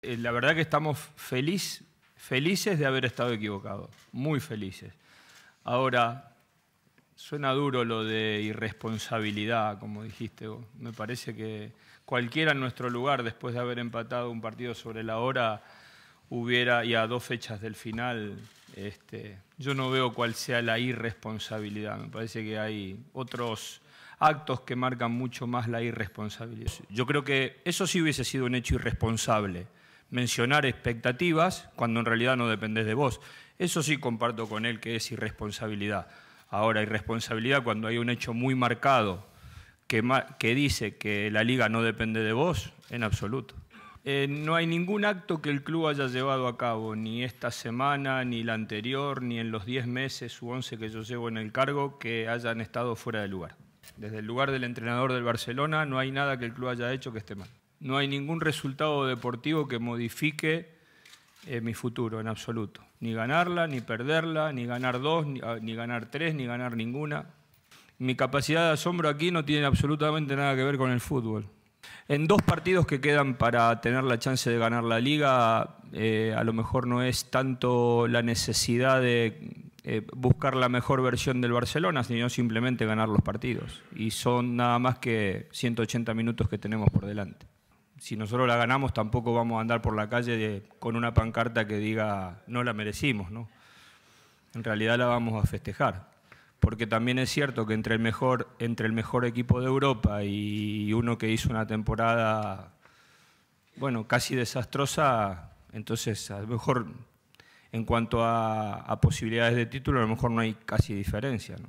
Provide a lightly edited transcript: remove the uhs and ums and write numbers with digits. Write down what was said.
La verdad que estamos felices de haber estado equivocados, muy felices. Ahora, suena duro lo de irresponsabilidad, como dijiste vos. Me parece que cualquiera en nuestro lugar, después de haber empatado un partido sobre la hora, hubiera, y a 2 fechas del final, yo no veo cuál sea la irresponsabilidad. Me parece que hay otros actos que marcan mucho más la irresponsabilidad. Yo creo que eso sí hubiese sido un hecho irresponsable. Mencionar expectativas cuando en realidad no dependés de vos. Eso sí comparto con él que es irresponsabilidad. Ahora, irresponsabilidad cuando hay un hecho muy marcado que dice que la liga no depende de vos, en absoluto. No hay ningún acto que el club haya llevado a cabo, ni esta semana, ni la anterior, ni en los 10 meses u 11 que yo llevo en el cargo, que hayan estado fuera de lugar. Desde el lugar del entrenador del Barcelona no hay nada que el club haya hecho que esté mal. No hay ningún resultado deportivo que modifique mi futuro en absoluto. Ni ganarla, ni perderla, ni ganar 2, ni ganar 3, ni ganar ninguna. Mi capacidad de asombro aquí no tiene absolutamente nada que ver con el fútbol. En 2 partidos que quedan para tener la chance de ganar la Liga, a lo mejor no es tanto la necesidad de buscar la mejor versión del Barcelona, sino simplemente ganar los partidos. Y son nada más que 180 minutos que tenemos por delante. Si nosotros la ganamos, tampoco vamos a andar por la calle con una pancarta que diga no la merecimos, ¿no? En realidad la vamos a festejar. Porque también es cierto que entre el mejor equipo de Europa y uno que hizo una temporada, bueno, casi desastrosa, entonces a lo mejor en cuanto a posibilidades de título, a lo mejor no hay casi diferencia, ¿no?